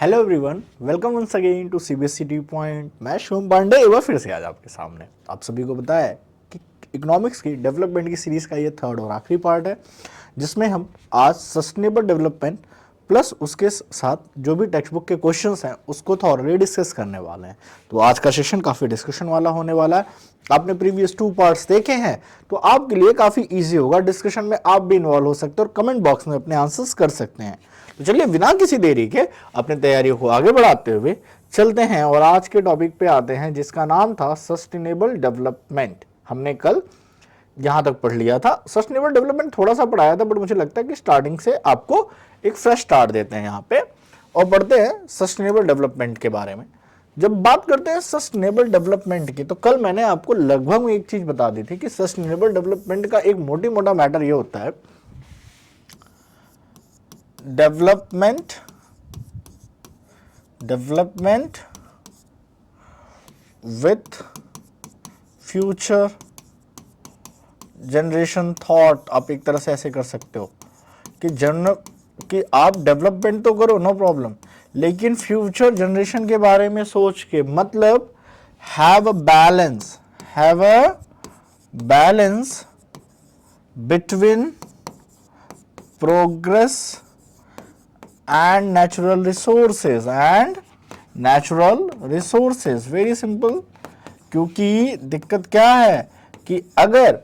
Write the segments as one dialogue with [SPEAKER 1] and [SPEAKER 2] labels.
[SPEAKER 1] Hello everyone, welcome once again to CBSE T point. मैं शुभम पांडे एक बार फिर से आज आपके सामने। आप सभी को पता है कि इकोनॉमिक्स की डेवलपमेंट की सीरीज का ये थर्ड और आखिरी पार्ट है, जिसमें हम आज सस्टेनेबल डेवलपमेंट प्लस उसके साथ जो भी टेक्स्ट बुक के क्वेश्चंस हैं उसको थॉरली डिस्कस करने वाले हैं। तो आज का सेशन काफ़ी डिस्कशन वाला होने वाला है। आपने प्रीवियस 2 पार्ट्स देखे हैं तो आपके लिए काफ़ी ईजी होगा। डिस्कशन में आप भी इन्वॉल्व हो सकते हैं और कमेंट बॉक्स में अपने आंसर्स कर सकते हैं। तो चलिए बिना किसी देरी के अपने तैयारियों को आगे बढ़ाते हुए चलते हैं और आज के टॉपिक पे आते हैं, जिसका नाम था सस्टेनेबल डेवलपमेंट। हमने कल यहां तक पढ़ लिया था। सस्टेनेबल डेवलपमेंट थोड़ा सा पढ़ाया था, बट मुझे लगता है कि स्टार्टिंग से आपको एक फ्रेश स्टार्ट देते हैं यहाँ पे और पढ़ते हैं सस्टेनेबल डेवलपमेंट के बारे में। जब बात करते हैं सस्टेनेबल डेवलपमेंट की, तो कल मैंने आपको लगभग एक चीज बता दी थी कि सस्टेनेबल डेवलपमेंट का एक मोटी मोटा मैटर ये होता है, development with future generation thought. आप एक तरह से ऐसे कर सकते हो कि आप डेवलपमेंट तो करो, नो प्रॉब्लम, लेकिन फ्यूचर जनरेशन के बारे में सोच के, मतलब have a balance between progress and natural resources. Very simple. क्योंकि दिक्कत क्या है कि अगर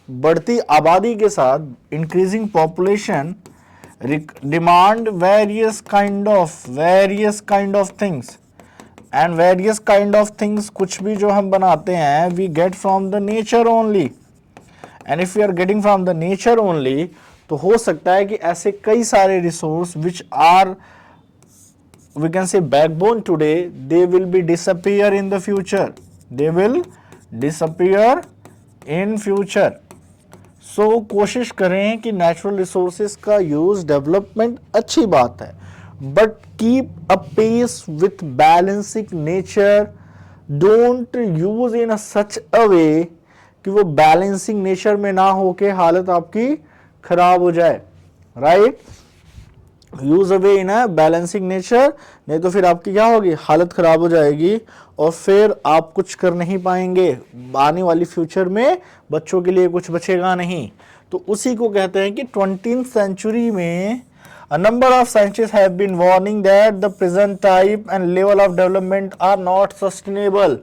[SPEAKER 1] बढ़ती आबादी के साथ increasing population demand various kind of things, and various kind of things कुछ भी जो हम बनाते हैं we get from the nature only, and if we are getting from the nature only, तो हो सकता है कि ऐसे कई सारे resource which are we can say backbone today, they will be disappear in the future. So कोशिश करें कि नेचुरल रिसोर्सेज का यूज डेवलपमेंट अच्छी बात है, but keep a pace with balancing nature. Don't use in such a way कि वो balancing nature में ना हो के हालत आपकी खराब हो जाए, right? Use away in a balancing nature, नहीं तो फिर आपकी क्या होगी, हालत खराब हो जाएगी और फिर आप कुछ कर नहीं पाएंगे। आने वाली फ्यूचर में बच्चों के लिए कुछ बचेगा नहीं। तो उसी को कहते हैं कि 20th सेंचुरी में a number of scientists have been warning that the present type and level of development are not sustainable.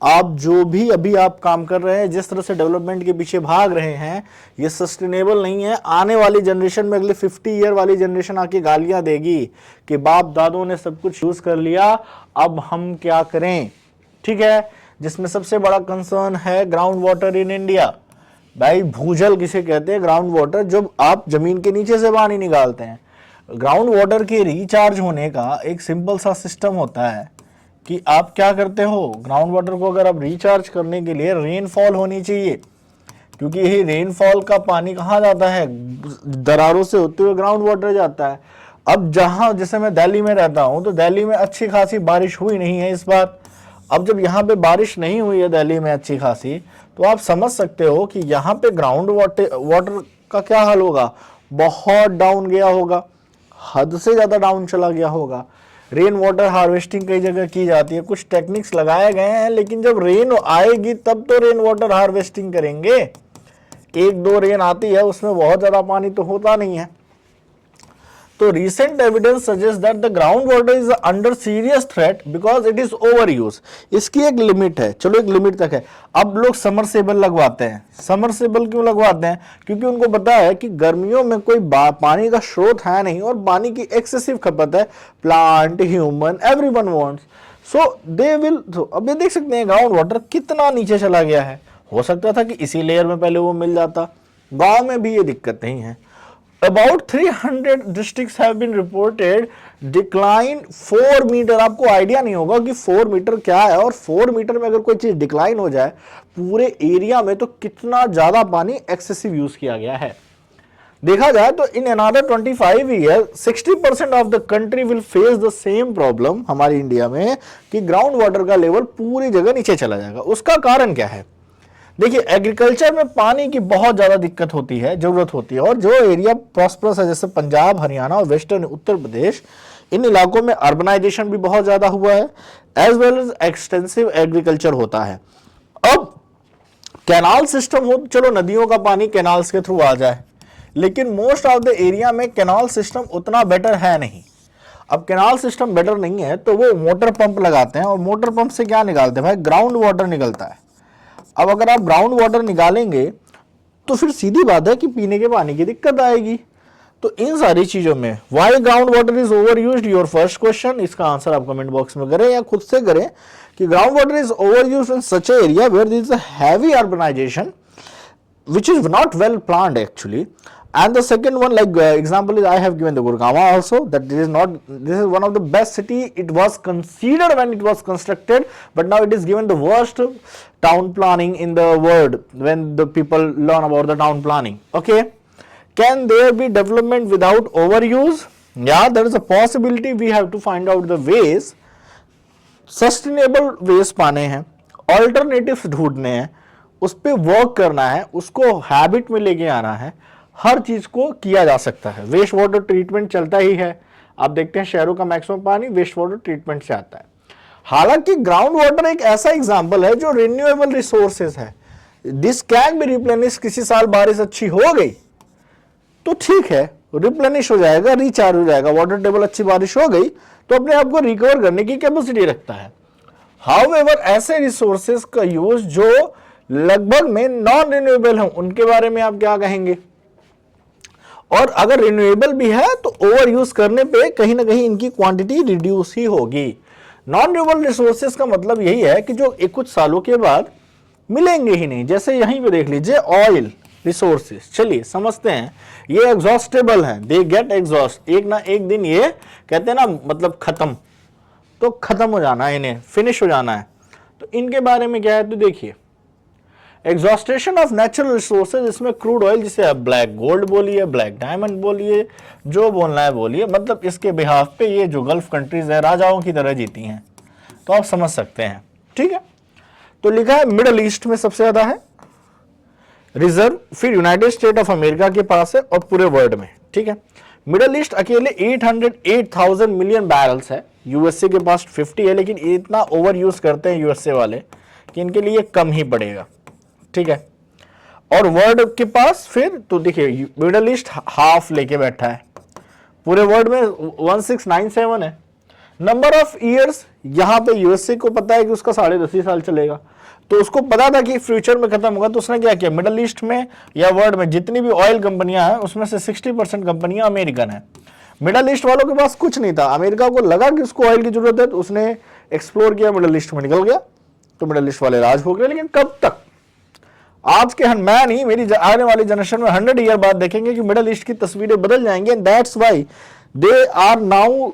[SPEAKER 1] आप जो भी अभी आप काम कर रहे हैं, जिस तरह से डेवलपमेंट के पीछे भाग रहे हैं, ये सस्टेनेबल नहीं है। आने वाली जनरेशन में, अगले 50 ईयर वाली जनरेशन आके गालियां देगी कि बाप दादों ने सब कुछ यूज कर लिया, अब हम क्या करें। ठीक है, जिसमें सबसे बड़ा कंसर्न है ग्राउंड वाटर इन इंडिया। भाई भूजल किसे कहते हैं? ग्राउंड वाटर, जब आप जमीन के नीचे से पानी निकालते हैं। ग्राउंड वाटर के रिचार्ज होने का एक सिंपल सा सिस्टम होता है कि आप क्या करते हो, ग्राउंड वाटर को अगर आप रिचार्ज करने के लिए रेनफॉल होनी चाहिए, क्योंकि यही रेनफॉल का पानी कहाँ जाता है, दरारों से होते हुए ग्राउंड वाटर जाता है। अब जहां, जैसे मैं दिल्ली में रहता हूं, तो दिल्ली में अच्छी खासी बारिश हुई नहीं है इस बार। अब जब यहाँ पे बारिश नहीं हुई है दिल्ली में अच्छी खासी, तो आप समझ सकते हो कि यहाँ पे ग्राउंड वाटर का क्या हाल होगा, बहुत डाउन गया होगा, हद से ज्यादा डाउन चला गया होगा। रेन वाटर हार्वेस्टिंग कई जगह की जाती है, कुछ टेक्निक्स लगाए गए हैं, लेकिन जब रेन आएगी तब तो रेन वाटर हार्वेस्टिंग करेंगे। 1-2 रेन आती है, उसमें बहुत ज्यादा पानी तो होता नहीं है। तो recent evidence suggest that the ground water is under serious threat because it is over use. इसकी एक लिमिट है, चलो एक लिमिट तक है। अब लोग समरसेबल लगवाते हैं। समरसेबल क्यों लगवाते हैं? क्योंकि उनको पता है कि गर्मियों में कोई पानी का स्रोत है नहीं और पानी की एक्सेसिव खपत है। Plant, human, everyone wants, so they will. अब ये देख सकते हैं ग्राउंड वाटर कितना नीचे चला गया है। हो सकता था कि इसी लेयर में पहले वो मिल जाता। गांव में भी ये दिक्कत नहीं है। About 300 districts have been reported decline 4 metre. आपको आइडिया नहीं होगा कि 4 मीटर क्या है, और 4 मीटर में अगर कोई चीज डिक्लाइन हो जाए पूरे एरिया में, तो कितना ज्यादा पानी एक्सेसिव यूज किया गया है। देखा जाए तो in another 25 year 60% of the country will face the same problem, हमारी इंडिया में, कि ग्राउंड वाटर का लेवल पूरी जगह नीचे चला जाएगा। उसका कारण क्या है? देखिए, एग्रीकल्चर में पानी की बहुत ज्यादा दिक्कत होती है, जरूरत होती है, और जो एरिया प्रॉस्परस है जैसे पंजाब, हरियाणा और वेस्टर्न उत्तर प्रदेश, इन इलाकों में अर्बनाइजेशन भी बहुत ज्यादा हुआ है, as well as extensive agriculture होता है। अब कैनाल सिस्टम हो, चलो नदियों का पानी कैनाल्स के थ्रू आ जाए, लेकिन मोस्ट ऑफ द एरिया में कैनाल सिस्टम उतना बेटर है नहीं। अब कैनाल सिस्टम बेटर नहीं है तो वो मोटर पंप लगाते हैं, और मोटर पंप से क्या निकालते हैं भाई, ग्राउंड वाटर निकलता है। अब अगर आप ग्राउंड वाटर निकालेंगे तो फिर सीधी बात है कि पीने के पानी की दिक्कत आएगी। तो इन सारी चीजों में why ground water is overused, your first question, इसका आंसर आप कमेंट बॉक्स में करें या खुद से करें कि ground water is overused in such a area where there is a heavy urbanisation which is not well planned actually. And the second one, like example is I have given the Gurgaon also, that this is one of the best city. It was considered when it was constructed, but now it is given the worst town planning in the world when the people learn about the town planning. Okay, can there be development without overuse? Yeah, there is a possibility. We have to find out the ways, sustainable ways पाने हैं, alternatives ढूंढने हैं, उस पर work करना है, उसको habit में लेके आना है, हर चीज को किया जा सकता है। वेस्ट वाटर ट्रीटमेंट चलता ही है, आप देखते हैं शहरों का मैक्सिमम पानी वेस्ट वाटर ट्रीटमेंट से आता है। हालांकि ग्राउंड वाटर एक ऐसा एग्जांपल है जो रिन्यूएबल रिसोर्सेज है, दिस कैन बी रिप्लेनिश। किसी साल बारिश अच्छी हो गई तो ठीक है, रिप्लेनिश हो जाएगा, रिचार्ज हो जाएगा, वाटर टेबल अच्छी बारिश हो गई तो अपने आप को रिकवर करने की कैपेसिटी रखता है। हाउएवर ऐसे रिसोर्सेज का यूज जो लगभग में नॉन रिन्यूएबल हैं, उनके बारे में आप क्या कहेंगे? और अगर रिन्यूएबल भी है तो ओवर यूज करने पे कहीं ना कहीं इनकी क्वांटिटी रिड्यूस ही होगी। नॉन रिन्यूएबल रिसोर्सेज का मतलब यही है कि जो एक कुछ सालों के बाद मिलेंगे ही नहीं। जैसे यहीं पे देख लीजिए ऑयल रिसोर्सेज, चलिए समझते हैं, ये एग्जॉस्टेबल हैं, दे गेट एग्जॉस्ट, एक ना एक दिन ये कहते हैं ना मतलब खत्म, तो खत्म हो जाना है, इन्हें फिनिश हो जाना है। तो इनके बारे में क्या है, तो देखिए एग्जॉस्टेशन ऑफ नेचुरल रिसोर्सेज, इसमें क्रूड ऑयल, जिसे आप ब्लैक गोल्ड बोलिए, ब्लैक डायमंड बोलिए, जो बोलना है बोलिए, मतलब इसके बिहाफ पे ये जो गल्फ कंट्रीज है राजाओं की तरह जीती हैं, तो आप समझ सकते हैं। ठीक है, तो लिखा है मिडल ईस्ट में सबसे ज्यादा है रिजर्व, फिर यूनाइटेड स्टेट ऑफ अमेरिका के पास है और पूरे वर्ल्ड में। ठीक है, मिडल ईस्ट अकेले 808,000 मिलियन बैरल्स है, यूएसए के पास 50 है, लेकिन इतना ओवर यूज करते हैं यूएसए वाले कि इनके लिए कम ही पड़ेगा। ठीक है, और वर्ल्ड के पास फिर तो देखिए मिडल ईस्ट हाफ लेके बैठा है, पूरे वर्ल्ड में 1697 है। नंबर ऑफ ईयर्स, यहां पे यूएसए को पता है कि उसका 10.5 साल चलेगा, तो उसको पता था कि फ्यूचर में खत्म होगा, तो उसने क्या किया, मिडल ईस्ट में या वर्ल्ड में जितनी भी ऑयल कंपनियां हैं उसमें से 60% कंपनियां अमेरिकन है। मिडल ईस्ट वालों के पास कुछ नहीं था, अमेरिका को लगा कि उसको ऑयल की जरूरत है तो उसने एक्सप्लोर किया, मिडल ईस्ट में निकल गया, तो मिडल ईस्ट वाले राज हो गए। लेकिन कब तक, आज के मैं नहीं, मेरी आने वाली जनरेशन में 100 ईयर बाद देखेंगे कि मिडल ईस्ट की तस्वीरें बदल जाएंगी। And that's why they are now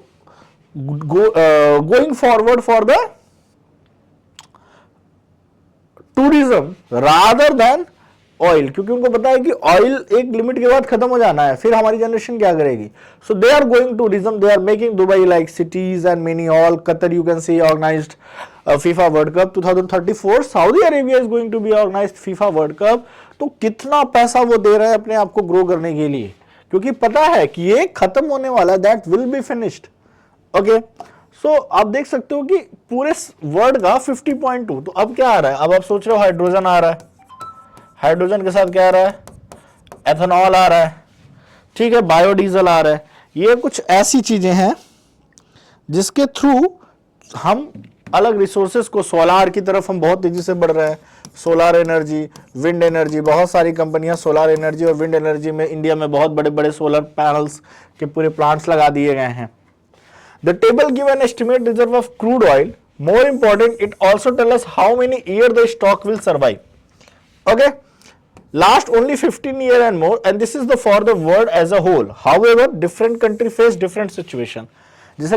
[SPEAKER 1] going forward for the tourism rather than oil, क्योंकि उनको पता है कि ऑयल एक लिमिट के बाद खत्म हो जाना है, फिर हमारी जनरेशन क्या करेगी। So they are going tourism, they are making Dubai like cities and many all, Qatar you can see organised FIFA world cup 2034, Saudi Arabia is going to be organised FIFA world cup. तो कितना पैसा वो दे रहा है अपने आप को grow करने के लिए, क्योंकि पता है कि ये खत्म होने वाला है, that will be finished. Okay, so आप देख सकते हो कि पूरे वर्ल्ड का 50.2, तो अब क्या आ रहा है, अब आप सोच रहे हो हाइड्रोजन आ रहा है, हाइड्रोजन के साथ क्या आ रहा है, एथेनॉल आ रहा है, ठीक है, बायोडीजल आ रहा है। ये कुछ ऐसी चीजें हैं जिसके थ्रू हम अलग रिसोर्सेज को, सोलार की तरफ हम बहुत तेजी से बढ़ रहे हैं, सोलार एनर्जी, विंड एनर्जी, बहुत सारी कंपनियां सोलार एनर्जी और विंड एनर्जी में, इंडिया में बहुत बड़े बड़े सोलर पैनल्स के पूरे प्लांट्स लगा दिए गए हैं। The table give an estimate reserve of crude oil, more important it also tell us how many year the stock will survive. Okay, last only 15 year and more, and this is the for the world as a whole. However, different country face different situation. जैसे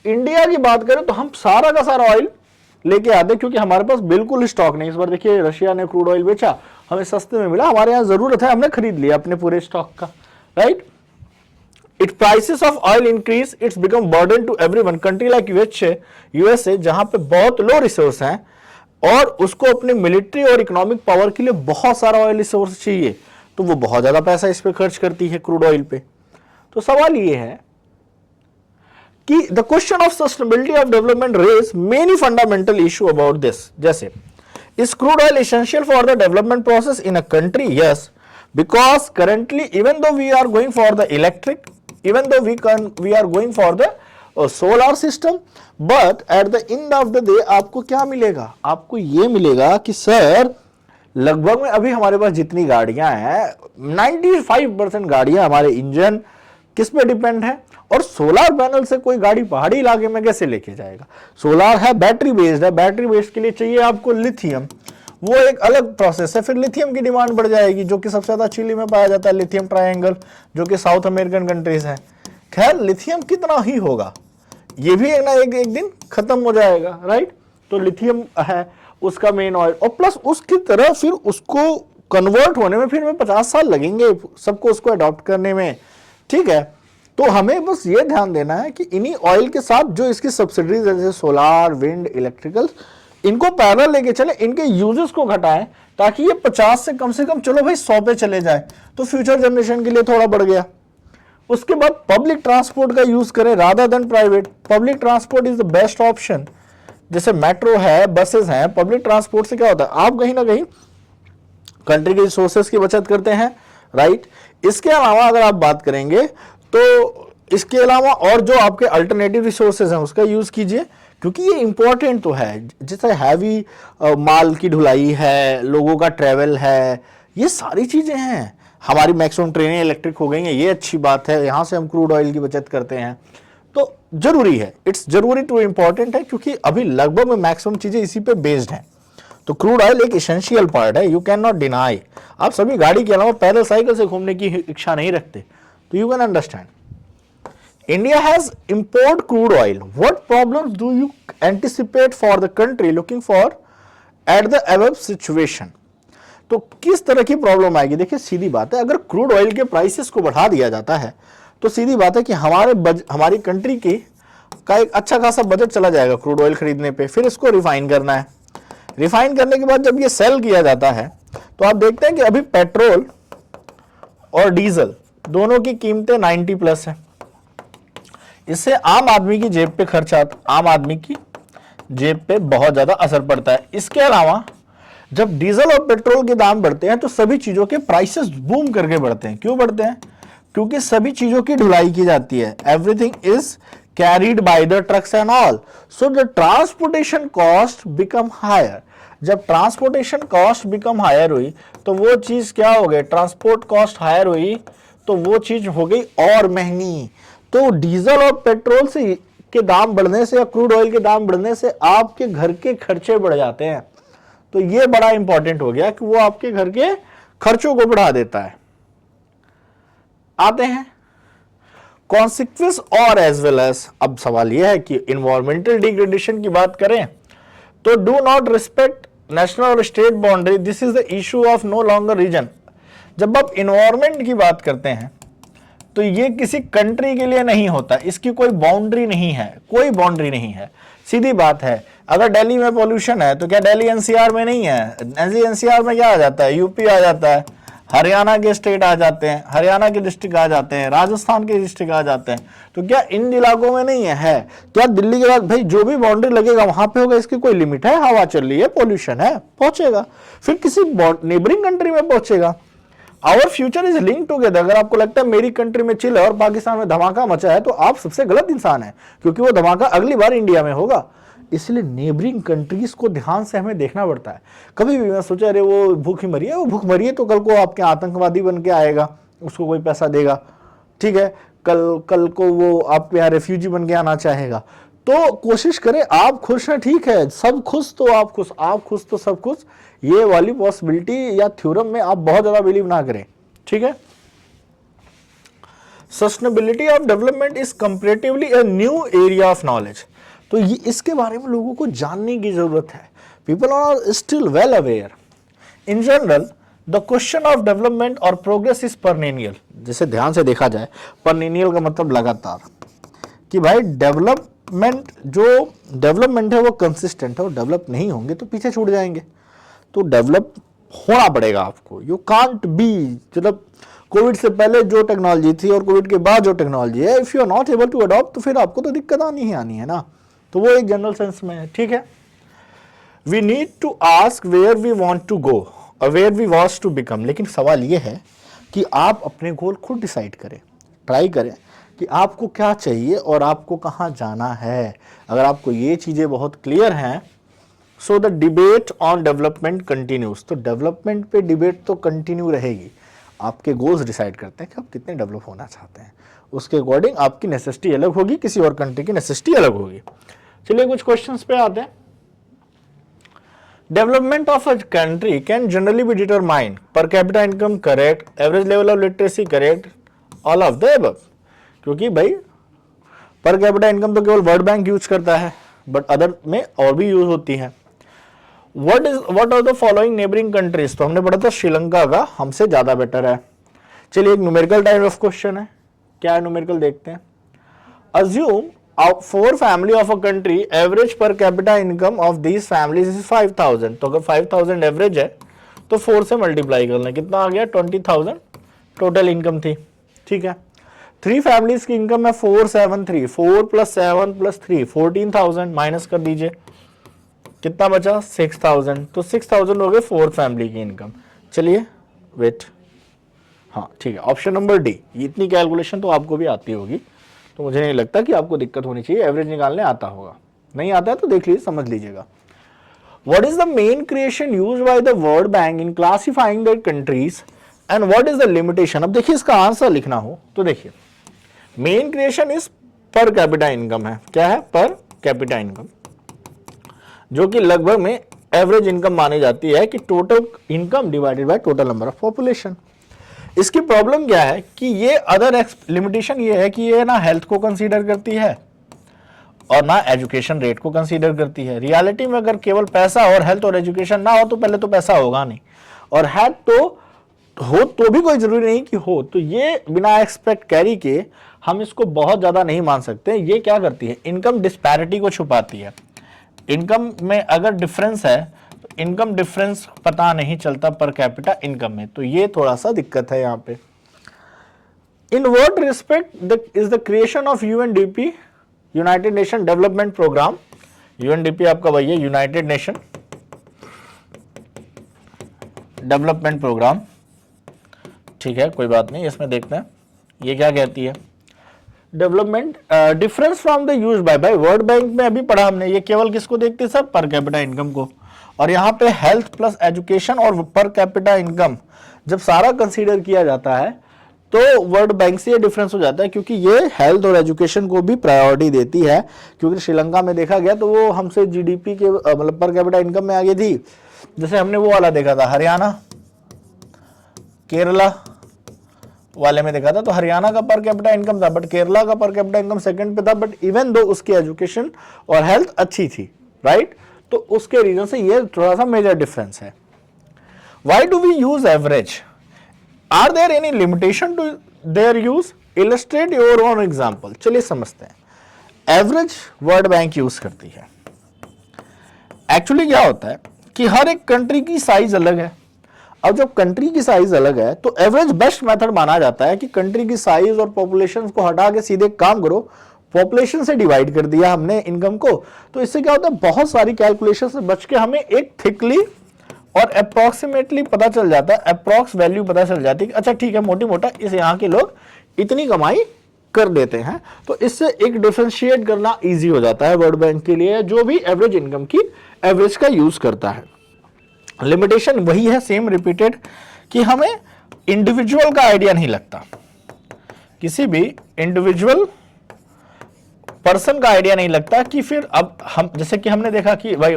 [SPEAKER 1] India की बात करें तो हम सारा का सारा oil लेके आते, क्योंकि हमारे पास बिल्कुल स्टॉक नहीं। इस बार देखिए रशिया ने क्रूड ऑयल बेचा, हमें सस्ते में मिला, हमारे यहाँ जरूरत है, हमने खरीद लिया अपने पूरे स्टॉक का, right. It prices of oil increase, it's become burden to everyone. Country like USA जहां पे बहुत लो रिसोर्स हैं और उसको अपने मिलिट्री और इकोनॉमिक पावर के लिए बहुत सारा ऑयल रिसोर्स चाहिए, तो वो बहुत ज्यादा पैसा इस पे खर्च करती है क्रूड ऑयल पे। तो सवाल ये है कि the question of sustainability of development raise many fundamental issue about this, जैसे is crude oil essential for the development process in a country? Yes, because currently even though we are going for the electric, even though we are going for the solar system, but at the end of the day आपको क्या मिलेगा? आपको ये मिलेगा कि sir लगभग में अभी हमारे पास जितनी गाड़ियां हैं 95% गाड़ियां हमारे इंजन किस पे डिपेंड है, और सोलर पैनल से कोई गाड़ी पहाड़ी इलाके में कैसे लेके जाएगा? सोलर है, बैटरी बेस्ड है, बैटरी बेस्ड के लिए चाहिए आपको लिथियम, वो एक अलग प्रोसेस है, फिर लिथियम की डिमांड बढ़ जाएगी, जो कि सबसे ज्यादा चिली में पाया जाता है, लिथियम ट्रायंगल, जो कि साउथ अमेरिकन कंट्रीज है। खैर लिथियम कितना ही होगा, ये भी ना एक दिन खत्म हो जाएगा, राइट? तो लिथियम है उसका मेन ऑयल, और प्लस उसकी तरह फिर उसको कन्वर्ट होने में फिर हमें 50 साल लगेंगे सबको उसको अडॉप्ट करने में, ठीक है? तो हमें बस ये ध्यान देना है कि इन्हीं ऑयल के साथ जो इसकी सब्सिडीज जैसे सोलार, विंड, इलेक्ट्रिकल, इनको पैरेलल लेके चले, इनके यूजेस को घटाएं ताकि ये 50 से कम चलो भाई 100 पे चले जाए, तो फ्यूचर जनरेशन के लिए थोड़ा बढ़ गया। उसके बाद पब्लिक ट्रांसपोर्ट का यूज करें rather than private. Public transport is the best option, जैसे मेट्रो है, बसेस हैं। पब्लिक ट्रांसपोर्ट से क्या होता है, आप कहीं ना कहीं कंट्री के रिसोर्सेस की बचत करते हैं, राइट? इसके अलावा अगर आप बात करेंगे तो इसके अलावा और जो आपके अल्टरनेटिव रिसोर्सेज हैं उसका यूज कीजिए, क्योंकि ये इंपॉर्टेंट तो है। जैसे हैवी माल की ढुलाई है, लोगों का ट्रेवल है, ये सारी चीजें हैं। हमारी मैक्सिमम ट्रेनें इलेक्ट्रिक हो गई हैं, ये अच्छी बात है, यहां से हम क्रूड ऑयल की बचत करते हैं, तो जरूरी है, इट्स जरूरी टू इंपॉर्टेंट है, क्योंकि अभी लगभग में मैक्सिमम चीजें इसी पे बेस्ड हैं। तो क्रूड ऑयल एक एसेंशियल पार्ट है, यू कैन नॉट डिनाई। आप सभी गाड़ी के अलावा पैदल साइकिल से घूमने की इच्छा नहीं रखते, तो you can understand. India has import crude oil. What problems do you anticipate for the country looking for at the above situation? तो किस तरह की प्रॉब्लम आएगी? देखिए सीधी बात है, अगर क्रूड ऑयल के प्राइसेस को बढ़ा दिया जाता है तो सीधी बात है कि हमारी कंट्री की का एक अच्छा खासा बजट चला जाएगा क्रूड ऑयल खरीदने पे। फिर इसको रिफाइन करना है, रिफाइन करने के बाद जब ये सेल किया जाता है तो आप देखते हैं कि अभी पेट्रोल और डीजल दोनों की कीमतें 90 प्लस है। इससे आम आदमी की जेब पे खर्चा, आम आदमी की जेब पे बहुत ज्यादा असर पड़ता है। इसके अलावा जब डीजल और पेट्रोल के दाम बढ़ते हैं तो सभी चीजों के प्राइसेस बूम करके बढ़ते हैं। क्यों बढ़ते हैं? क्योंकि सभी चीजों की ढुलाई की जाती है, everything is carried by the trucks and all, so the transportation cost become higher. जब ट्रांसपोर्टेशन कॉस्ट बिकम हायर हुई तो वो चीज क्या हो गई, ट्रांसपोर्ट कॉस्ट हायर हुई तो वो चीज हो गई और महंगी। तो डीजल और पेट्रोल से के दाम बढ़ने से या क्रूड ऑयल के दाम बढ़ने से आपके घर के खर्चे बढ़ जाते हैं। तो ये बड़ा इंपॉर्टेंट हो गया कि वो आपके घर के खर्चों को बढ़ा देता है। आते हैं कॉन्सिक्वेंस और एज वेल एज, अब सवाल यह है कि इन्वायरमेंटल डिग्रेडेशन की बात करें तो डू नॉट रिस्पेक्ट नेशनल और state boundary, this is the issue of no longer reason. जब आप इन्वायरमेंट की बात करते हैं तो ये किसी कंट्री के लिए नहीं होता, इसकी कोई बाउंड्री नहीं है, कोई बाउंड्री नहीं है। सीधी बात है, अगर दिल्ली में पॉल्यूशन है तो क्या दिल्ली एनसीआर में नहीं है? एनसीआर में क्या आ जाता है? यूपी आ जाता है, हरियाणा के स्टेट आ जाते हैं, हरियाणा के डिस्ट्रिक्ट आ जाते हैं, राजस्थान के डिस्ट्रिक्ट आ जाते हैं। तो क्या इन इलाकों में नहीं है? क्या दिल्ली के बाद भाई जो भी बाउंड्री लगेगा वहां पे होगा? इसकी कोई लिमिट है? हवा चल रही है, पॉल्यूशन है, पहुंचेगा, फिर किसी नेबरिंग कंट्री में पहुंचेगा। Our future is link together. अगर आपको लगता है मेरी कंट्री में चिल है और पाकिस्तान में धमाका मचा है तो आप सबसे गलत इंसान है, क्योंकि वो धमाका अगली बार इंडिया में होगा। इसलिए नेबरिंग कंट्रीज को ध्यान से हमें देखना पड़ता है। कभी भी मैं सोचा अरे वो भूखी मरी है, वो भूख मरी है तो कल को आपके आतंकवादी बन के आएगा, उसको कोई पैसा देगा, ठीक है, कल को वो आपके यहाँ रेफ्यूजी बन के आना चाहेगा। तो कोशिश करें आप खुश हैं, ठीक है, सब खुश तो आप खुश, आप खुश तो सब खुश। ये वाली पॉसिबिलिटी या थ्योरम में आप बहुत ज्यादा बिलीव ना करें, ठीक है। Sustainability of development is comparatively a new area of knowledge. तो ये इसके बारे में लोगों को जानने की जरूरत है। People are still well aware. In general the question of development और प्रोग्रेस इज परनेनियल। जैसे ध्यान से देखा जाए, परनेनियल का मतलब लगातार, कि भाई डेवलपमेंट है वो कंसिस्टेंट है, और डेवलप नहीं होंगे तो पीछे छूट जाएंगे। तो डेवलप होना पड़ेगा आपको, यू कांट बी, मतलब कोविड से पहले जो टेक्नोलॉजी थी और कोविड के बाद जो टेक्नोलॉजी है, if you are not able to adopt तो फिर आपको तो दिक्कत आनी ही आनी है ना। तो वो एक जनरल सेंस में है, ठीक है। We need to ask where we want to go और where we want to become. लेकिन सवाल ये है कि आप अपने गोल खुद डिसाइड करें, ट्राई करें कि आपको क्या चाहिए और आपको कहाँ जाना है। अगर आपको ये चीज़ें बहुत क्लियर हैं, so the debate on development continues. तो डेवलपमेंट पे डिबेट तो कंटिन्यू रहेगी। आपके गोल्स डिसाइड करते हैं कि आप कितने डेवलप होना चाहते हैं, उसके अकॉर्डिंग आपकी नेसेसिटी अलग होगी, किसी और कंट्री की नेसेसिटी अलग होगी। चलिए कुछ क्वेश्चंस पे आते हैं। Development of a country can generally be determined पर capita income correct, average level of literacy correct, all of the above. क्योंकि भाई पर कैपिटा इनकम तो केवल वर्ल्ड बैंक यूज करता है, बट अदर में और भी यूज होती है। What are the following neighbouring countries. तो हमने पढ़ा था श्रीलंका का हमसे ज्यादा बेटर है। चलिए एक न्यूमेरिकल टाइप ऑफ क्वेश्चन है, क्या है न्यूमेरिकल देखते हैं। Assume for family of a country average पर capita income of these families is 5000। तो अगर 5000 एवरेज है तो 4 से मल्टीप्लाई करना, कितना आ गया 20000 टोटल इनकम थी, ठीक है। 3 फैमिलीज की इनकम है 473, 4 + 7 + 3 14000, माइनस कर दीजिए, कितना बचा 6000। तो 6000 हो गए 4 फैमिली की इनकम। चलिए वेट, हाँ ठीक है, ऑप्शन नंबर डी। इतनी कैलकुलेशन तो आपको भी आती होगी, तो मुझे नहीं लगता कि आपको दिक्कत होनी चाहिए, एवरेज निकालने आता होगा। नहीं आता है तो देख लीजिए, समझ लीजिएगा। What is the main creation used by the world bank in classifying the countries and what is the limitation. अब देखिए इसका आंसर लिखना हो तो देखिए मेन क्रिएशन इज पर कैपिटा इनकम है। क्या है? पर कैपिटा इनकम, जो कि लगभग में एवरेज इनकम मानी जाती है कि total income divided by total number of population. इसकी प्रॉब्लम क्या है कि ये अदर लिमिटेशन ये है कि ये ना हेल्थ को कंसीडर करती है और ना एजुकेशन रेट को कंसीडर करती है। रियलिटी में अगर केवल पैसा और हेल्थ और एजुकेशन ना हो तो पहले तो पैसा होगा नहीं, और है तो भी कोई जरूरी नहीं कि हो। तो ये बिना एक्सपेक्ट कैरी के हम इसको बहुत ज्यादा नहीं मान सकते। ये क्या करती है? इनकम डिस्पैरिटी को छुपाती है। इनकम में अगर डिफरेंस है तो इनकम डिफरेंस पता नहीं चलता पर कैपिटा इनकम में, तो ये थोड़ा सा दिक्कत है यहाँ पे। In what respect is the creation of UNDP, United Nation Development Programme. UNDP आपका वही है, यूनाइटेड नेशन डेवलपमेंट प्रोग्राम, ठीक है, कोई बात नहीं। इसमें देखते हैं ये क्या कहती है। Development difference from the use by world bank में अभी पढ़ा हमने, ये केवल किसको देखते हैं सर? पर कैपिटा इनकम को। और यहाँ पे हेल्थ प्लस एजुकेशन और पर कैपिटा इनकम जब सारा कंसीडर किया जाता है तो वर्ल्ड बैंक से ये डिफरेंस हो जाता है, क्योंकि ये हेल्थ और एजुकेशन को भी प्रायोरिटी देती है। क्योंकि श्रीलंका में देखा गया तो वो हमसे जीडीपी के मतलब पर कैपिटा इनकम में आगे थी। जैसे हमने वो वाला देखा था, हरियाणा केरला वाले में देखा था, तो हरियाणा का पर कैपिटा इनकम था बट केरला का पर कैपिटा इनकम सेकंड पे था, बट इवन दो उसकी एजुकेशन और हेल्थ अच्छी थी, राइट। तो उसके रीजन से ये थोड़ा सा मेजर डिफरेंस है। Why do we use average? Are there any limitation to their use? Illustrate your own example. चलिए समझते हैं। एवरेज वर्ल्ड बैंक यूज करती है। एक्चुअली क्या होता है कि हर एक कंट्री की साइज अलग है। अब जब कंट्री की साइज अलग है तो एवरेज बेस्ट मेथड माना जाता है कि कंट्री की साइज और पॉपुलेशन को हटा के सीधे काम करो, पॉपुलेशन से डिवाइड कर दिया हमने इनकम को, तो इससे क्या होता है बहुत सारी कैलकुलेशन से बच के हमें एक थिकली और अप्रोक्सीमेटली पता चल जाता है, अप्रोक्स वैल्यू पता चल जाती है। अच्छा ठीक है, मोटी मोटा इस यहाँ के लोग इतनी कमाई कर देते हैं, तो इससे एक डिफरेंशिएट करना इजी हो जाता है वर्ल्ड बैंक के लिए, जो भी एवरेज इनकम की एवरेज का यूज करता है। लिमिटेशन वही है, सेम रिपीटेड, कि हमें इंडिविजुअल का आइडिया नहीं लगता, किसी भी इंडिविजुअल पर्सन का आइडिया नहीं लगता कि फिर अब हम जैसे कि हमने देखा कि भाई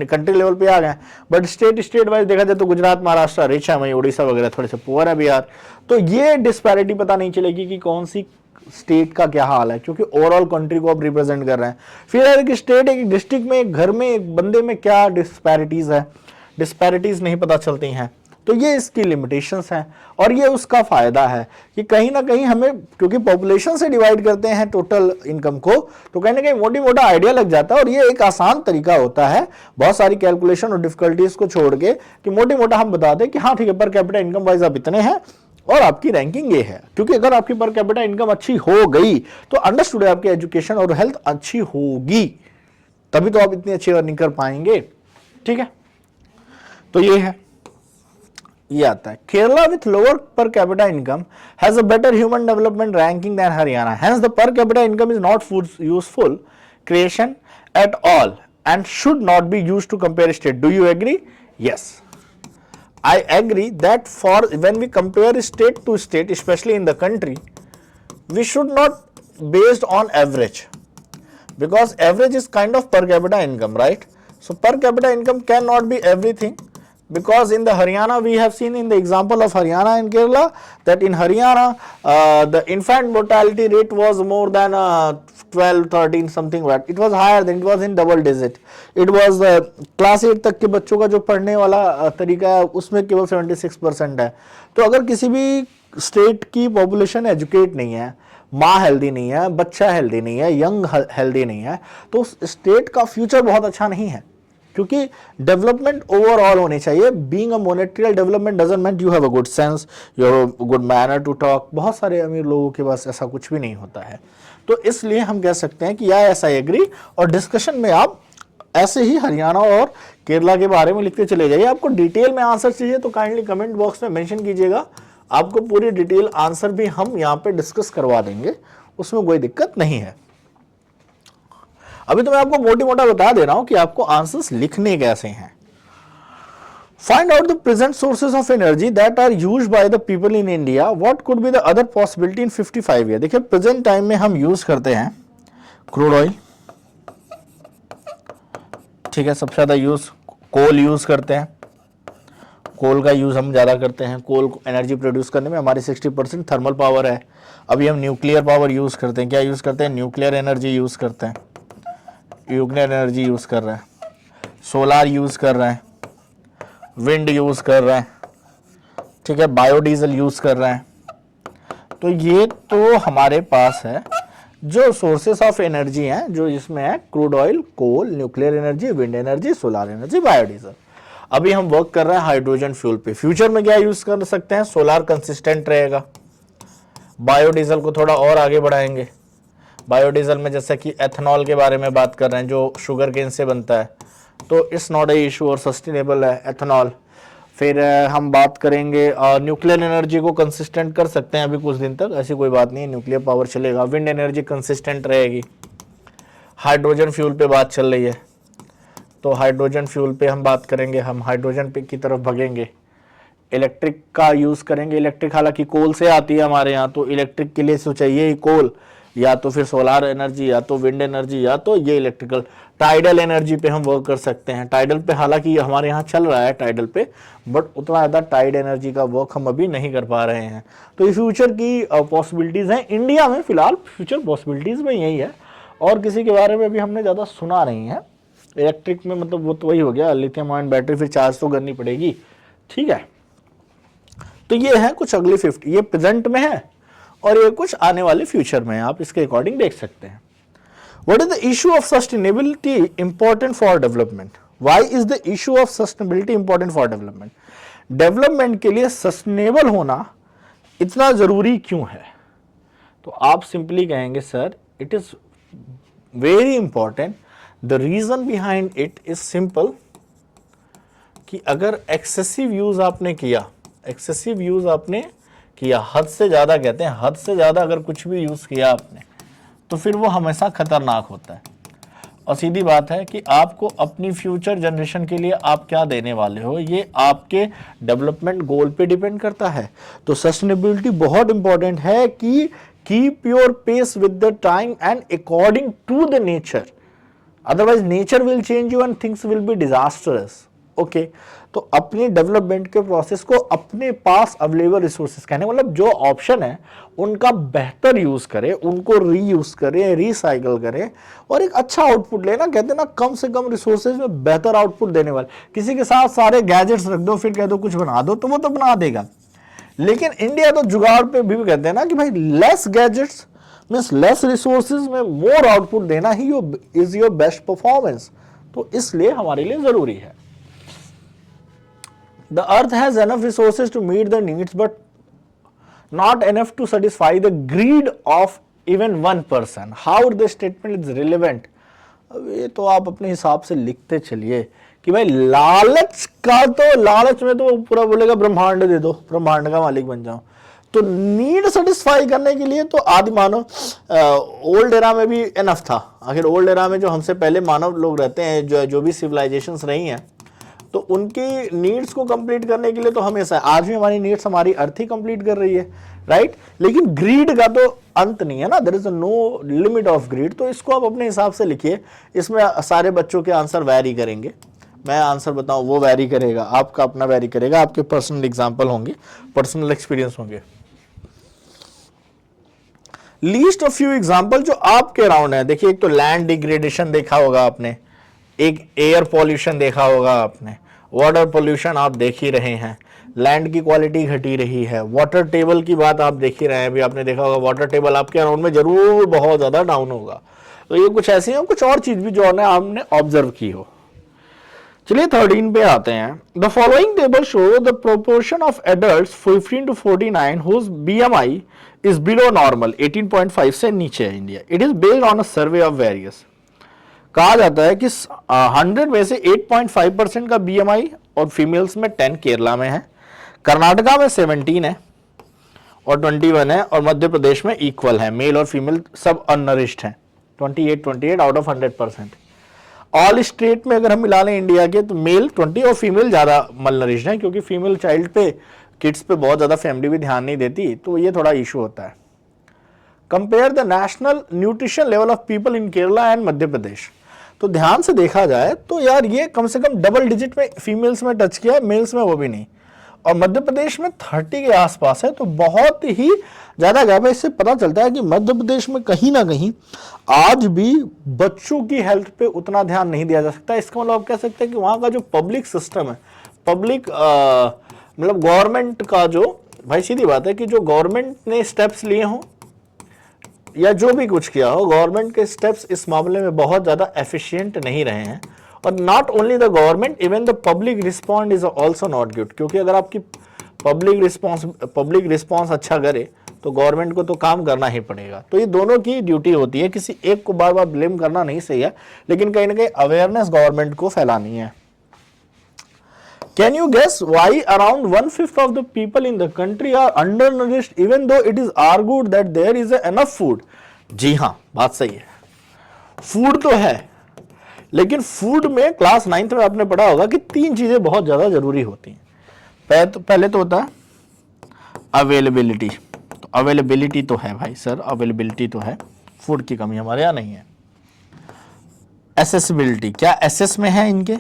[SPEAKER 1] कंट्री लेवल पे आ गए, बट स्टेट वाइज देखा जाए तो गुजरात महाराष्ट्र रिच है, वहीं उड़ीसा वगैरह थोड़े से पुअर है बिहार, तो ये डिस्पैरिटी पता नहीं चलेगी कि कौन सी स्टेट का क्या हाल है, क्योंकि ओवरऑल कंट्री को आप रिप्रेजेंट कर रहे हैं। फिर एक स्टेट, एक डिस्ट्रिक्ट में, एक घर में, एक बंदे में क्या डिस्पैरिटीज है, डिस्पैरिटीज नहीं पता चलती हैं। तो ये इसकी लिमिटेशंस हैं, और ये उसका फायदा है कि कहीं ना कहीं हमें, क्योंकि पॉपुलेशन से डिवाइड करते हैं टोटल इनकम को, तो कहीं ना कहीं मोटी मोटा आइडिया लग जाता है, और ये एक आसान तरीका होता है बहुत सारी कैलकुलेशन और डिफिकल्टीज को छोड़ के कि मोटी मोटा हम बता दें कि हाँ ठीक है पर कैपिटा इनकम वाइज आप इतने हैं, और आपकी रैंकिंग ये है, क्योंकि अगर आपकी पर कैपिटा इनकम अच्छी हो गई तो अंडरस्टूड है आपकी एजुकेशन और हेल्थ अच्छी होगी, तभी तो आप इतनी अच्छी अर्निंग कर पाएंगे। ठीक है, तो ये है, ये आता है Kerala with lower per capita income has a better human development ranking than Haryana, hence the per capita income is not useful creation at all and should not be used to compare state. Do you agree? Yes, I agree that for when we compare state to state, especially in the country, we should not based on average, because average is kind of per capita income, right? So per capita income cannot be everything, because in the Haryana we have seen in the example of Haryana and Kerala that in Haryana the infant mortality rate was more than 12 13 something, but it was higher than, it was in double digit. It was class 8 तक के बच्चों का जो पढ़ने वाला तरीका है उसमें केवल 76% है। तो अगर किसी भी स्टेट की पॉपुलेशन एजुकेट नहीं है, माँ हेल्दी नहीं है, बच्चा हेल्दी नहीं है, यंग हेल्दी नहीं है, तो उस स्टेट का फ्यूचर बहुत अच्छा नहीं है, क्योंकि डेवलपमेंट ओवरऑल होनी चाहिए। Being a monetarial development doesn't mean you have a good sense, you have a good manner to talk. बहुत सारे अमीर लोगों के पास ऐसा कुछ भी नहीं होता है। तो इसलिए हम कह सकते हैं कि या ऐसा एग्री, और डिस्कशन में आप ऐसे ही हरियाणा और केरला के बारे में लिखते चले जाइए। आपको डिटेल में आंसर चाहिए तो काइंडली कमेंट बॉक्स में मेंशन कीजिएगा, आपको पूरी डिटेल आंसर भी हम यहाँ पे डिस्कस करवा देंगे, उसमें कोई दिक्कत नहीं है। अभी तो मैं आपको मोटी मोटा बता दे रहा हूं कि आपको आंसर्स लिखने कैसे हैं। Find out the present sources of energy that are used by the people in India, what could be the other possibility in 55 year. देखिए प्रेजेंट टाइम में हम यूज करते हैं क्रूड ऑयल, ठीक है, सबसे ज्यादा यूज कोल यूज करते हैं, कोल का यूज हम ज्यादा करते हैं। कोल एनर्जी प्रोड्यूस करने में हमारी 60% थर्मल पावर है। अभी हम न्यूक्लियर पावर यूज करते हैं, क्या यूज करते हैं, न्यूक्लियर एनर्जी यूज करते हैं, न्यूक्लियर एनर्जी यूज कर रहे हैं, सोलार यूज कर रहे हैं, विंड यूज कर रहे हैं, ठीक है, बायोडीजल यूज कर रहे हैं। तो ये तो हमारे पास है जो सोर्सेस ऑफ एनर्जी हैं, जो इसमें है crude oil, coal, nuclear energy, wind energy, solar energy, biodiesel. अभी हम वर्क कर रहे हैं हाइड्रोजन फ्यूल पे। फ्यूचर में क्या यूज कर सकते हैं, सोलार कंसिस्टेंट रहेगा, बायोडीजल को थोड़ा और आगे बढ़ाएंगे। बायोडीजल में जैसे कि एथेनॉल के बारे में बात कर रहे हैं जो शुगर केन से बनता है, तो इट्स नॉट ए इशू और सस्टेनेबल है एथेनॉल। फिर हम बात करेंगे न्यूक्लियर एनर्जी को कंसिस्टेंट कर सकते हैं अभी कुछ दिन तक, ऐसी कोई बात नहीं है, न्यूक्लियर पावर चलेगा। विंड एनर्जी कंसिस्टेंट रहेगी। हाइड्रोजन फ्यूल पे बात चल रही है, तो हाइड्रोजन फ्यूल पे हम बात करेंगे, हम हाइड्रोजन पे की तरफ भगेंगे। इलेक्ट्रिक का यूज करेंगे, इलेक्ट्रिक हालांकि कोल से आती है हमारे यहाँ, तो इलेक्ट्रिक के लिए तो चाहिए ही कोल, या तो फिर सोलार एनर्जी, या तो विंड एनर्जी, या तो ये इलेक्ट्रिकल। टाइडल एनर्जी पे हम वर्क कर सकते हैं। टाइडल पे हालांकि हमारे यहाँ चल रहा है टाइडल पे, बट उतना ज़्यादा टाइड एनर्जी का वर्क हम अभी नहीं कर पा रहे हैं। तो ये फ्यूचर की पॉसिबिलिटीज़ हैं इंडिया में, फिलहाल फ्यूचर पॉसिबिलिटीज़ में यही है, और किसी के बारे में भी हमने ज़्यादा सुना नहीं है। इलेक्ट्रिक में मतलब वो तो वही हो गया, लिथियम आयन बैटरी फिर चार्ज तो करनी पड़ेगी, ठीक है। तो ये है कुछ अगली 50, ये प्रेजेंट में है और ये कुछ आने वाले फ्यूचर में है, आप इसके अकॉर्डिंग देख सकते हैं। What is the issue of sustainability important for development? Why is the issue of sustainability important for development? Development के लिए सस्टेनेबल होना इतना जरूरी क्यों है? तो आप सिंपली कहेंगे sir it is very important. The reason behind it is simple कि अगर एक्सेसिव यूज आपने किया, एक्सेसिव यूज आपने किया, हद से ज्यादा कहते हैं, हद से ज्यादा अगर कुछ भी यूज किया आपने तो फिर वो हमेशा खतरनाक होता है। और सीधी बात है कि आपको अपनी फ्यूचर जनरेशन के लिए आप क्या देने वाले हो, ये आपके डेवलपमेंट गोल पे डिपेंड करता है। तो सस्टेनेबिलिटी बहुत इंपॉर्टेंट है कि keep your pace with the time and according to the nature, otherwise nature will change you and things will be disastrous. Okay, तो अपनी डेवलपमेंट के प्रोसेस को अपने पास अवेलेबल रिसोर्सेज, कहने मतलब जो ऑप्शन है उनका बेहतर यूज करें, उनको रीयूज करें, रिसाइकल करें और एक अच्छा आउटपुट लेना। कहते हैं ना कम से कम रिसोर्सेज में बेहतर आउटपुट देने वाले। किसी के साथ सारे गैजेट्स रख दो फिर कह दो कुछ बना दो, तो वो तो बना देगा, लेकिन इंडिया तो जुगाड़ पे भी कहते हैं ना कि भाई less gadgets means less resources में मोर आउटपुट देना he is your best performance. तो इसलिए हमारे लिए जरूरी है। The earth has enough resources to meet the needs, but not enough to satisfy the greed of even one person. How the statement is relevant? अब ये तो आप अपने हिसाब से लिखते चलिए कि भाई लालच का, तो लालच में तो पूरा बोलेगा ब्रह्मांड दे दो, ब्रह्मांड का मालिक बन जाओ। तो नीड सेटिस्फाई करने के लिए तो आदि मानव ओल्ड एरा में भी एनफ था। आखिर ओल्ड एरा में जो हमसे पहले मानव लोग रहते हैं, जो भी सिविलाइजेशंस रही हैं, तो उनकी नीड्स को कंप्लीट करने के लिए तो हमेशा, आज भी हमारी नीड्स हमारी अर्थ ही कंप्लीट कर रही है, राइट। लेकिन ग्रीड का तो अंत नहीं है ना, there is no limit of greed. तो इसको आप अपने हिसाब से लिखिए। इसमें सारे बच्चों के आंसर वैरी करेंगे, मैं आंसर बताऊं वो वैरी करेगा, आपका अपना वैरी करेगा, आपके पर्सनल एग्जाम्पल होंगे, पर्सनल एक्सपीरियंस होंगे। लीस्ट ऑफ फ्यू एग्जाम्पल जो आपके अराउंड है। देखिए, एक तो लैंड डिग्रेडेशन देखा होगा आपने, एक एयर पॉल्यूशन देखा होगा आपने, वाटर पॉल्यूशन आप देख ही रहे हैं, लैंड की क्वालिटी घटी रही है, वाटर टेबल की बात आप देख ही रहे हैं, अभी आपने देखा होगा वाटर टेबल आपके अराउंड में जरूर बहुत ज्यादा डाउन होगा। तो ये कुछ ऐसी हैं, कुछ और चीज भी जो आपने ऑब्जर्व की हो। चलिए 13 पे आते हैं। The following table show the proportion of adults 15 to 49 whose BMI is below normal, 18.5 से नीचे है India. It is based on a survey of various. कहा जाता है कि 100 में से 8.5% का BMI और फीमेल्स में 10 केरला में है, कर्नाटका में 17 है और 21 है, और मध्य प्रदेश में इक्वल है, मेल और फीमेल सब अनरिश्ड हैं, 28 आउट ऑफ 100%। ऑल स्टेट में अगर हम मिला लें इंडिया के, तो मेल 20 और फीमेल ज्यादा मलनरिश्ड है, क्योंकि फीमेल चाइल्ड पे, किड्स पे बहुत ज्यादा फैमिली भी ध्यान नहीं देती, तो ये थोड़ा इशू होता है। Compare the national nutrition level of people in Kerala and Madhya Pradesh. तो ध्यान से देखा जाए तो यार ये कम से कम डबल डिजिट में फीमेल्स में टच किया है, मेल्स में वो भी नहीं, और मध्य प्रदेश में 30 के आसपास है, तो बहुत ही ज्यादा गैप है। इससे पता चलता है कि मध्य प्रदेश में कहीं ना कहीं आज भी बच्चों की हेल्थ पे उतना ध्यान नहीं दिया जा सकता। इसका मतलब आप कह सकते हैं कि वहां का जो पब्लिक सिस्टम है, पब्लिक मतलब गवर्नमेंट का जो, भाई सीधी बात है कि जो गवर्नमेंट ने स्टेप्स लिए हों या जो भी कुछ किया हो, गवर्नमेंट के स्टेप्स इस मामले में बहुत ज्यादा एफिशिएंट नहीं रहे हैं। और not only the government, even the public respond is also not good, क्योंकि अगर आपकी पब्लिक रिस्पॉन्स अच्छा करे तो गवर्नमेंट को तो काम करना ही पड़ेगा। तो ये दोनों की ड्यूटी होती है, किसी एक को बार बार ब्लेम करना नहीं सही है, लेकिन कहीं ना कहीं अवेयरनेस गवर्नमेंट को फैलानी है। Can you guess why around 1/5 of the people in the country are undernourished even though it is argued that there is enough food? जी हाँ, बात सही है, फूड तो है, लेकिन फूड में क्लास 9th में आपने पढ़ा होगा कि 3 चीजें बहुत ज्यादा जरूरी होती हैं। पहले तो होता है अवेलेबिलिटी। तो अवेलेबिलिटी तो है भाई सर, अवेलेबिलिटी तो है, फूड की कमी हमारे यहाँ नहीं है। एसेसिबिलिटी, क्या एसेस में है इनके,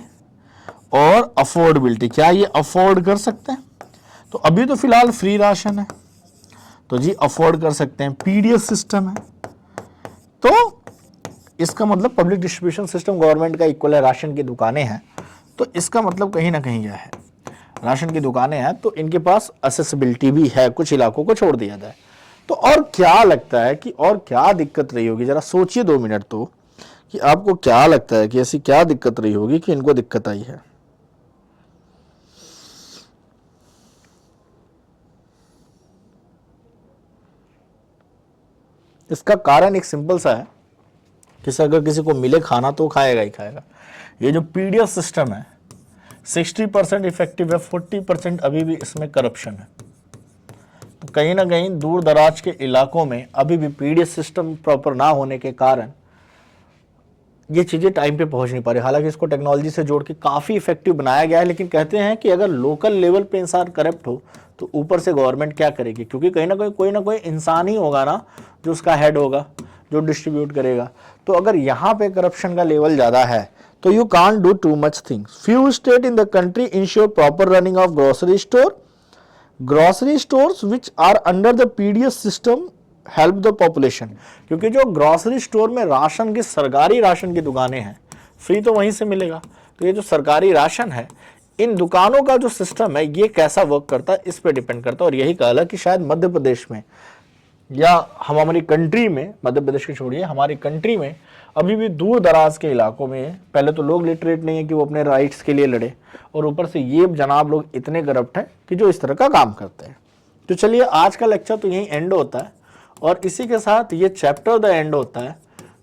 [SPEAKER 1] और अफोर्डेबिलिटी, क्या ये अफोर्ड कर सकते हैं। तो अभी तो फिलहाल फ्री राशन है, तो जी अफोर्ड कर सकते हैं। पीडीएस सिस्टम है, तो इसका मतलब पब्लिक डिस्ट्रीब्यूशन सिस्टम गवर्नमेंट का इक्वल है। राशन की दुकानें हैं, तो इसका मतलब कहीं ना कहीं क्या है, राशन की दुकानें हैं तो इनके पास असेसिबिलिटी भी है, कुछ इलाकों को छोड़ दिया जाए तो। और क्या लगता है कि और क्या दिक्कत रही होगी, जरा सोचिए 2 मिनट तो, कि आपको क्या लगता है कि ऐसी क्या दिक्कत रही होगी कि इनको दिक्कत आई है। इसका कारण एक सिंपल सा है कि अगर किसी को मिले खाना तो खाएगा ही खाएगा। ये जो पीडीएस सिस्टम है 60% इफेक्टिव है, 40% अभी भी इसमें करप्शन है। तो कहीं ना कहीं दूर दराज के इलाकों में अभी भी पीडीएस सिस्टम प्रॉपर ना होने के कारण ये चीजें टाइम पे पहुंच नहीं पा रही। हालांकि इसको टेक्नोलॉजी से जोड़ के काफी इफेक्टिव बनाया गया है, लेकिन कहते हैं कि अगर लोकल लेवल पे इंसान करप्ट हो तो ऊपर से गवर्नमेंट क्या करेगी, क्योंकि कहीं ना कोई इंसान ही होगा ना जो उसका हेड होगा, जो डिस्ट्रीब्यूट करेगा। तो अगर यहाँ पे करप्शन का लेवल ज्यादा है तो you can't do too much things. Few state in the country ensure proper running of grocery store. Grocery stores which are under the PDS system help the population, क्योंकि जो ग्रोसरी स्टोर में ration की, सरकारी ration की दुकानें हैं, free तो वहीं से मिलेगा। तो ये जो सरकारी राशन है, इन दुकानों का जो सिस्टम है ये कैसा वर्क करता है इस पे डिपेंड करता है। और यही कहा कि शायद मध्य प्रदेश में या हमारी कंट्री में, मध्य प्रदेश की छोड़िए, हमारी कंट्री में अभी भी दूर दराज के इलाकों में पहले तो लोग लिटरेट नहीं है कि वो अपने राइट्स के लिए लड़े, और ऊपर से ये जनाब लोग इतने करप्ट हैं कि जो इस तरह का काम करते हैं। तो चलिए आज का लेक्चर तो यहीं एंड होता है और इसी के साथ ये चैप्टर द एंड होता है।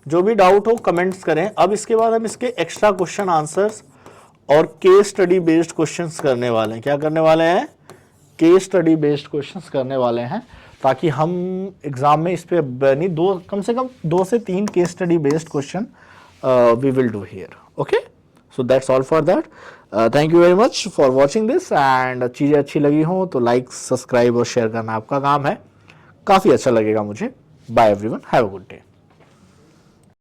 [SPEAKER 1] जो भी डाउट हो कमेंट्स करें। अब इसके बाद हम इसके एक्स्ट्रा क्वेश्चन आंसर्स और केस स्टडी बेस्ड क्वेश्चंस करने वाले हैं। क्या करने वाले हैं? केस स्टडी बेस्ड क्वेश्चंस करने वाले हैं, ताकि हम एग्जाम में इस पे नहीं कम से कम 2 से 3 case study based question we will do here. Okay, so that's all for that. Thank you very much for watching this and चीज़ें अच्छी लगी हो तो लाइक सब्सक्राइब और शेयर करना आपका काम है, काफ़ी अच्छा लगेगा मुझे। Bye everyone, have a good day.